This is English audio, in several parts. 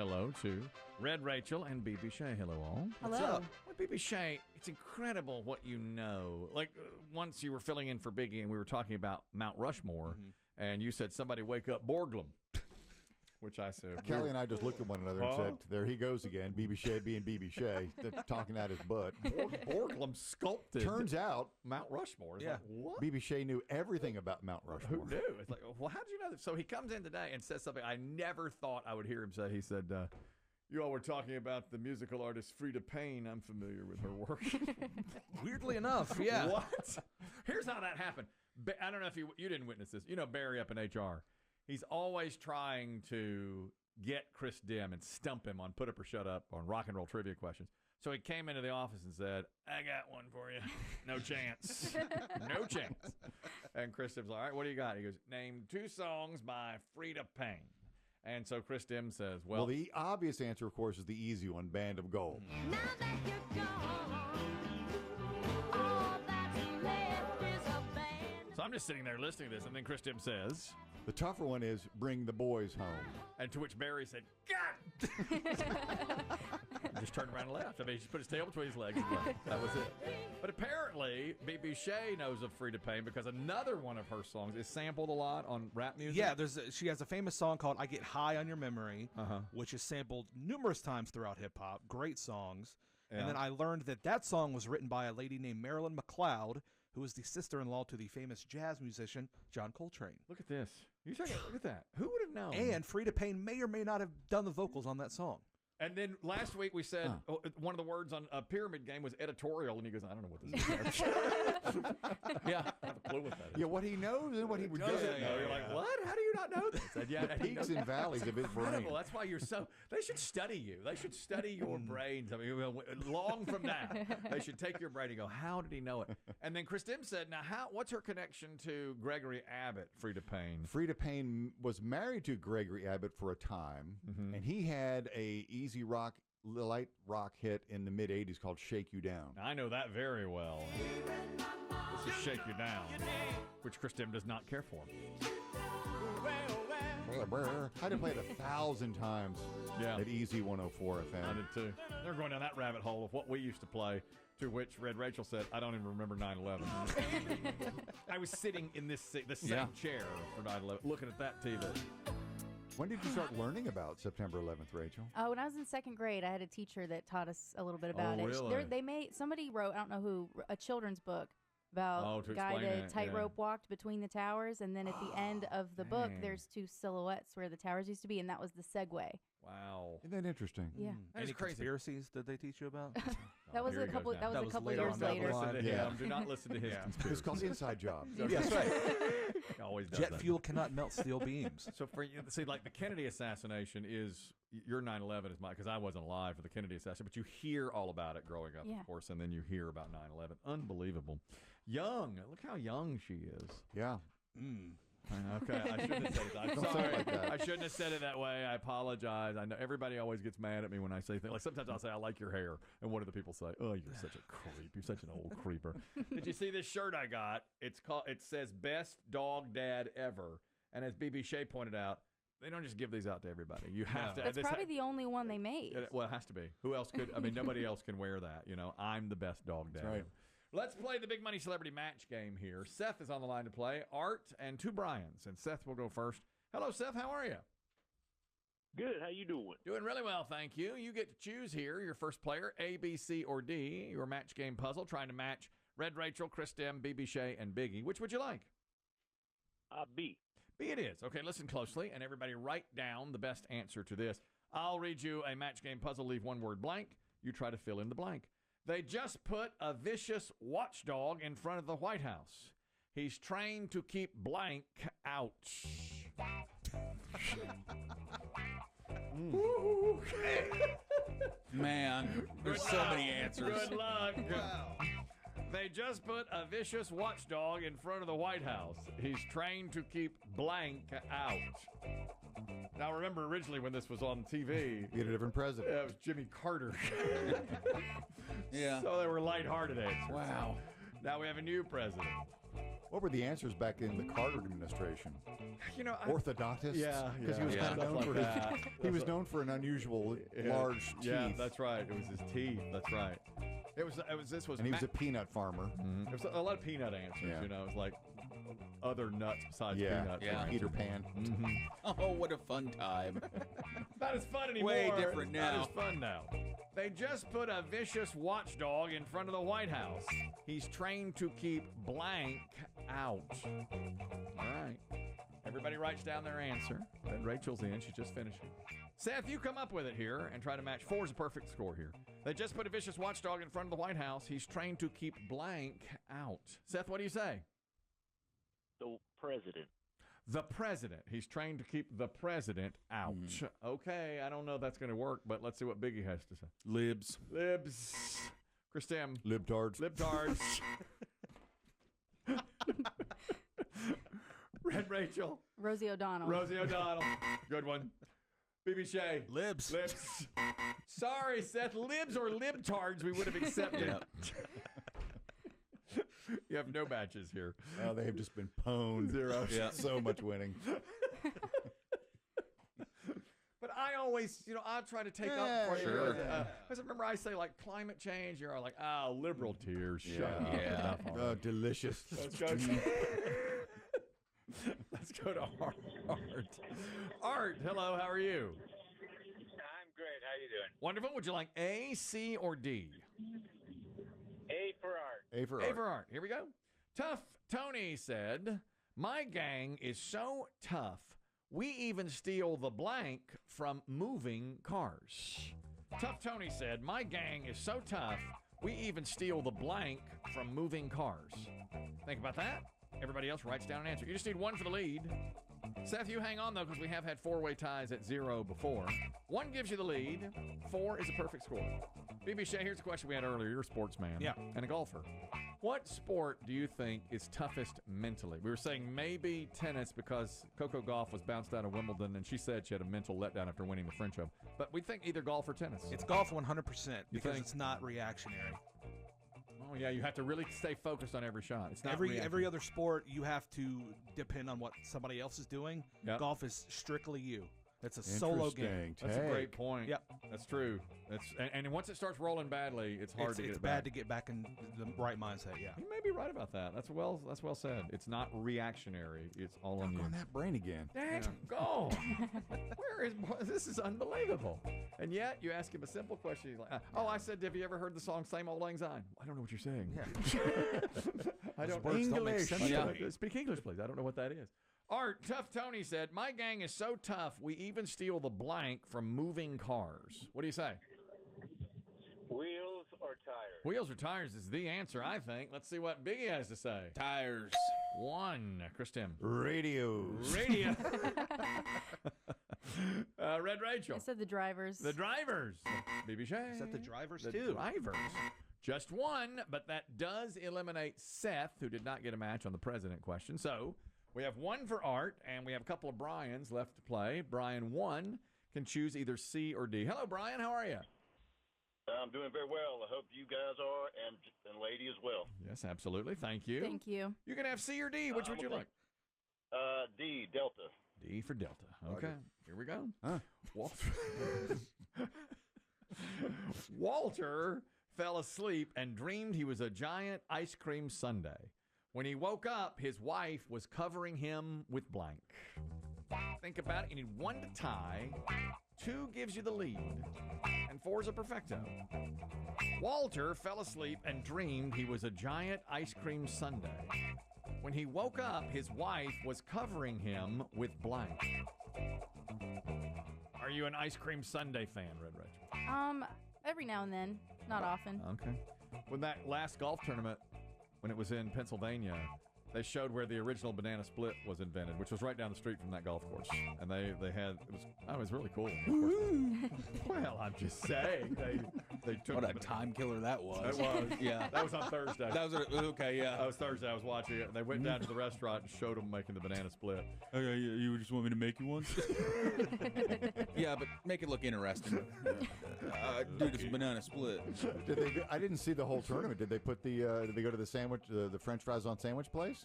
hello to Red Rachel and BB Shay. Hello, all. Hello. What's up? Well, BB Shay, it's incredible what you know. Like, once you were filling in for Biggie and we were talking about Mount Rushmore, and you said, somebody wake up Borglum. Which I said. Kelly and I just looked at one another and said, there he goes again, BB Shay being BB Shay, talking out his butt. Borglum sculpted. Turns out, Mount Rushmore. It's like, what? BB Shay knew everything about Mount Rushmore. Who knew? It's like, well, how did you know that? So he comes in today and says something I never thought I would hear him say. He said, you all were talking about the musical artist Frida Payne. I'm familiar with her work. Weirdly enough, yeah. What? Here's how that happened. I don't know if you didn't witness this. You know Barry up in HR. He's always trying to get Chris Demm and stump him on Put Up or Shut Up on rock and roll trivia questions. So he came into the office and said, I got one for you. No chance. No chance. And Chris Demm's like, all right, what do you got? He goes, name 2 songs by Frida Payne. And so Chris Demm says, well, the obvious answer, of course, is the easy one, Band of Gold. Now that you're gone, all that's left is a band. So I'm just sitting there listening to this, and then Chris Demm says, The tougher one is Bring the Boys Home. and to which Barry said, God! Just turned around and left. I mean, he just put his tail between his legs and left. That was it. But apparently, BB Shay knows of Frida Payne because another one of her songs is sampled a lot on rap music. Yeah, she has a famous song called I Get High on Your Memory, which is sampled numerous times throughout hip-hop. Great songs. Yeah. And then I learned that song was written by a lady named Marilyn McLeod, who is the sister-in-law to the famous jazz musician John Coltrane. Look at this. Look at that. Who would have known? And Frida Payne may or may not have done the vocals on that song. And then last week we said one of the words on a pyramid game was editorial, and he goes, I don't know what this is. Yeah, I have a clue what that is. Yeah, what he knows and what he doesn't know. You're like, what? How do you not know this? And yeah, Peaks and valleys of his brain. Incredible. That's why you're so. They should study you. They should study your brains. I mean, long from now, they should take your brain and go, how did he know it? And then Chris Demm said, now, what's her connection to Gregory Abbott, Frida Payne? Frida Payne was married to Gregory Abbott for a time, and he had a easy rock, light rock hit in the mid '80s called "Shake You Down." I know that very well. This is "Shake You Down," which Chris Demm does not care for. I had to play it 1,000 times at Easy 104 FM. I did too. They're going down that rabbit hole of what we used to play, to which Red Rachel said, I don't even remember 9/11. I was sitting in the same chair for 9/11, looking at that TV. When did you start learning about September 11th, Rachel? When I was in 2nd grade, I had a teacher that taught us a little bit about it. Really? Somebody wrote, I don't know who, a children's book about a guy that tightrope walked between the towers, and then at the end of the book, there's 2 silhouettes where the towers used to be, and that was the segue. Wow. Isn't that interesting? Yeah. Any conspiracies did they teach you about? That was a couple years later. Do not listen to his conspiracy. It's called Inside Job. Yes, right. Always does Jet that. fuel cannot melt steel beams. So for you, see, like the Kennedy assassination is your 9/11 is mine because I wasn't alive for the Kennedy assassination, but you hear all about it growing up, of course, and then you hear about 9/11. Unbelievable. Young. Look how young she is. Yeah. Okay, I shouldn't have said it. I'm sorry. I shouldn't have said it that way. I apologize. I know everybody always gets mad at me when I say things. Like sometimes I'll say, I like your hair. And what do the people say? Oh, you're such a creep. You're such an old creeper. Did you see this shirt I got? It says Best Dog Dad Ever. And as BB Shay pointed out, they don't just give these out to everybody. You have to. That's probably the only one they made. Well, it has to be. Who else could? I mean, nobody else can wear that. You know, I'm the best dog dad. That's right. Let's play the Big Money Celebrity Match game here. Seth is on the line to play. Art and 2 Bryans. And Seth will go first. Hello, Seth. How are you? Good. How you doing? Doing really well, thank you. You get to choose here your first player, A, B, C, or D. Your match game puzzle trying to match Red Rachel, Chris Demm, BB Shay, and Biggie. Which would you like? B. B it is. Okay, listen closely, and everybody write down the best answer to this. I'll read you a match game puzzle, leave one word blank. You try to fill in the blank. They just put a vicious watchdog in front of the White House. He's trained to keep blank out. Man, there's so many answers. Good luck. Wow. They just put a vicious watchdog in front of the White House. He's trained to keep blank out. Now, remember, originally when this was on TV, You had a different president. it was Jimmy Carter. Yeah. So they were lighthearted. Wow. Now we have a new president. What were the answers back in the Carter administration? You know, Orthodontist? Yeah, Because he was yeah. kind of known Like for that. he was known for an unusual large teeth. Yeah, that's right. It was his teeth. That's right. This was and he was a peanut farmer. It was a lot of peanut answers. Yeah. You know, it was like other nuts besides Yeah, peanuts. Yeah. Peter Pan. Oh, what a fun time. Not as fun anymore. Way different Not now. as fun now. They just put a vicious watchdog in front of the White House. He's trained to keep blank out. All right. Everybody writes down their answer. Then Rachel's in. She's just finishing. Seth, you come up with it here and try to match. 4 is a perfect score here. They just put a vicious watchdog in front of the White House. He's trained to keep blank out. Seth, what do you say? The president. The president. He's trained to keep the president out. Okay, I don't know if that's going to work, but let's see what Biggie has to say. Libs. Libs. Christem. Libtards. Libtards. Red Rachel. Rosie O'Donnell. Rosie O'Donnell. Good one. BB Shay. Libs. Libs. Sorry, Seth. Libs or libtards we would have accepted. Yep. You have no matches here. Oh, they have just been pwned. Zero. Yeah. So much winning. But I always, I'll try to take up for you. Sure. Because remember I say, like, climate change, you're all like, oh, liberal tears. Shut up. Yeah. Enough Oh, already. delicious. Let's go. Let's go to Art. Art, hello, how are you? I'm great. How you doing? Wonderful. Would you like A, C, or D? A for art. A for A art. for Art. Here we go. Tough Tony said, my gang is so tough, we even steal the blank from moving cars. Tough Tony said, my gang is so tough, we even steal the blank from moving cars. Think about that. Everybody else writes down an answer. You just need 1 for the lead. Seth, you hang on, though, because we have had 4-way ties at 0 before. 1 gives you the lead. 4 is a perfect score. BB Shay, here's a question we had earlier. You're a sportsman and a golfer. What sport do you think is toughest mentally? We were saying maybe tennis because Coco Gauff was bounced out of Wimbledon, and she said she had a mental letdown after winning the French Open. But we think either golf or tennis. It's golf 100% because think? it's not reactionary. Oh, yeah, you have to really stay focused on every shot. It's not Every reactive. other sport, you have to depend on what somebody else is doing. Yep. Golf is strictly you. It's a solo game. Interesting That's a great take. point. Yep. That's true. And once it starts rolling badly, it's hard to get It's it bad back. to get back in the right mindset. Yeah. You may be right about that. That's well said. It's not reactionary. It's all on you. On that brain again. Dang, go. This is unbelievable. And yet you ask him a simple question. He's like, I said, have you ever heard the song Same Old Lang Syne? I don't know what you're saying. I don't words don't make sense Yeah. to me. Speak English, please. I don't know what that is. Art, Tough Tony said, my gang is so tough, we even steal the blank from moving cars. What do you say? Wheels or tires? Wheels or tires is the answer, I think. Let's see what Biggie has to say. Tires. 1. Chris Tim. Radios. Radio. Red Rachel. I said the drivers. The drivers. BB Shay. Is that the drivers The too? drivers. Just 1, but that does eliminate Seth, who did not get a match on the president question. So we have 1 for Art, and we have a couple of Brians left to play. Brian 1 can choose either C or D. Hello, Brian. How are you? I'm doing very well. I hope you guys are, and lady as well. Yes, absolutely. Thank you. Thank you. You can have C or D. Which would you like? D, Delta. D for Delta. Okay. Here we go. Huh. Walter fell asleep and dreamed he was a giant ice cream sundae. When he woke up, his wife was covering him with blank. Think about it. You need 1 to tie. 2 gives you the lead. And 4 is a perfecto. Walter fell asleep and dreamed he was a giant ice cream sundae. When he woke up, his wife was covering him with blank. Are you an ice cream sundae fan, Red Rachel? Every now and then, not often. Okay. When that last golf tournament, when it was in Pennsylvania, they showed where the original banana split was invented, which was right down the street from that golf course. And they had, it was really cool. Well, I'm just saying. They took What a time killer that was. It was. Yeah. That was on Thursday. That was okay, yeah. That was Thursday. I was watching it. And they went down to the restaurant and showed them making the banana split. Okay, you just want me to make you one? Yeah, but make it look interesting. Dude, it's a banana split. I didn't see the whole tournament. Did they put did they go to the sandwich, the French fries on sandwich place?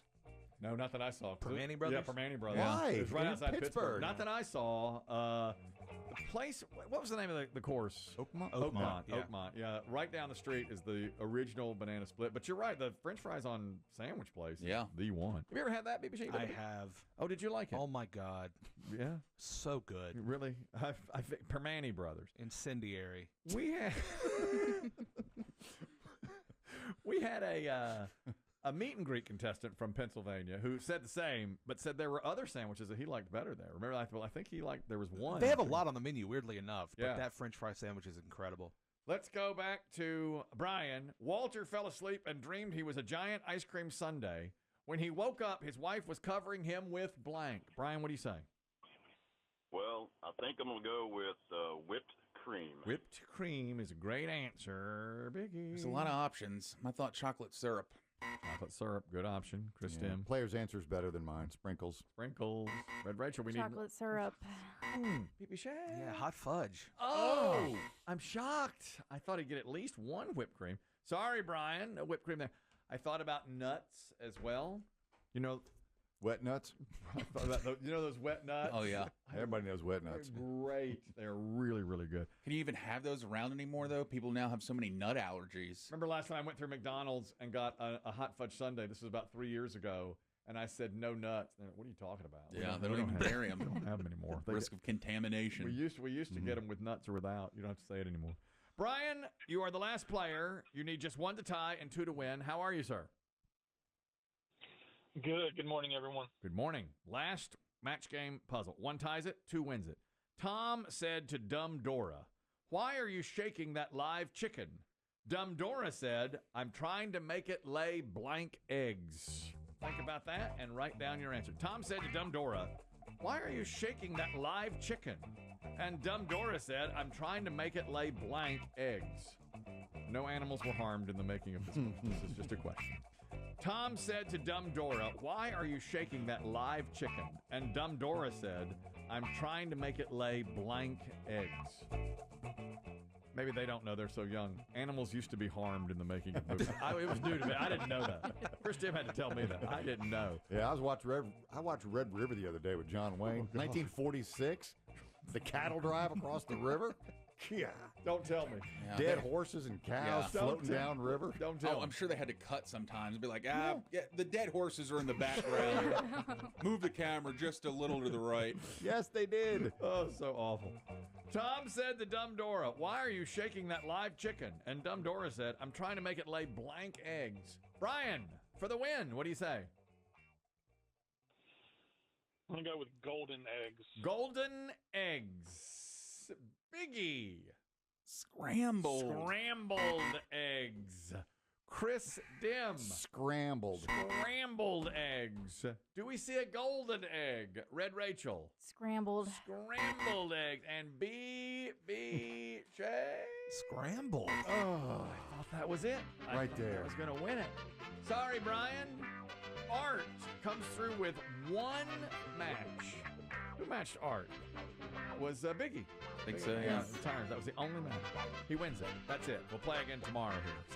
No, not that I saw. Permane Brothers? Yeah, Permane Brothers. Why? It was right In outside Pittsburgh. Pittsburgh. Not that I saw. The place, what was the name of the course? Oakmont. Oakmont. Yeah, right down the street is the original banana split. But you're right, the French fries on sandwich place. Yeah. is the one. Have you ever had that, BB Shay? I have. Oh, did you like it? Oh my God, Yeah, so good. really? I think Permane Brothers. Incendiary. We had we had a meet and greet contestant from Pennsylvania who said the same, but said there were other sandwiches that he liked better there. Remember, I think he liked, there was one. They have a lot on the menu, weirdly enough, but Yeah. that French fry sandwich is incredible. Let's go back to Brian. Walter fell asleep and dreamed he was a giant ice cream sundae. When he woke up, his wife was covering him with blank. Brian, what do you say? Well, I think I'm going to go with whipped cream. Whipped cream is a great answer, Biggie. There's a lot of options. I thought chocolate syrup. Chocolate syrup, good option. Chris Demm. Player's answer is better than mine. Sprinkles. Sprinkles. Red Rachel, we Chocolate syrup. need... BB Shay. Yeah, hot fudge. Oh, I'm shocked. I thought he'd get at least one whipped cream. Sorry, Brian. No whipped cream there. I thought about nuts as well. You know, Wet nuts. I thought about those wet nuts? Oh, yeah. Everybody knows wet nuts. They're great. They're really, really good. Can you even have those around anymore, though? People now have so many nut allergies. Remember last time I went through McDonald's and got a hot fudge sundae? This was about 3 years ago. And I said, no nuts. They're like, what are you talking about? Yeah, they don't even carry them. We don't have them anymore. Risk of contamination. We used to get them with nuts or without. You don't have to say it anymore. Brian, you are the last player. You need just 1 to tie and 2 to win. How are you, sir? Good. Good morning, everyone. Good morning. Last match game puzzle. 1 ties it, 2 wins it. Tom said to Dumb Dora, "Why are you shaking that live chicken?" Dumb Dora said, "I'm trying to make it lay blank eggs." Think about that and write down your answer. Tom said to Dumb Dora, "Why are you shaking that live chicken?" And Dumb Dora said, "I'm trying to make it lay blank eggs." No animals were harmed in the making of this book. This is just a question. Tom said to Dumb Dora, "Why are you shaking that live chicken?" And Dumb Dora said, "I'm trying to make it lay blank eggs." Maybe they don't know, they're so young. Animals used to be harmed in the making of movies. It was new to me. I didn't know that. Chris Demm had to tell me that. I didn't know. Yeah, I watched Red River the other day with John Wayne. 1946. The cattle drive across the river. Yeah. Don't tell me. Yeah. Dead horses and cows Yeah. floating down river. Don't tell Oh, I'm me. sure they had to cut sometimes and be like, yeah, the dead horses are in the background. Move the camera just a little to the right. Yes, they did. Oh, so awful. Tom said to Dumb Dora, "Why are you shaking that live chicken?" And Dumb Dora said, "I'm trying to make it lay blank eggs." Brian, for the win, what do you say? I'm going to go with golden eggs. Golden eggs. Biggie. Scrambled. Scrambled eggs. Chris Demm. Scrambled. Scrambled eggs. Do we see a golden egg? Red Rachel. Scrambled. Scrambled eggs. And BB Shay. Scrambled. Oh, I thought that was it. I Right thought there. I was going to win it. Sorry, Brian. Art comes through with 1 match. Who matched Art? Was Biggie. Think so, yeah. That was the only match. He wins it. That's it. We'll play again tomorrow here.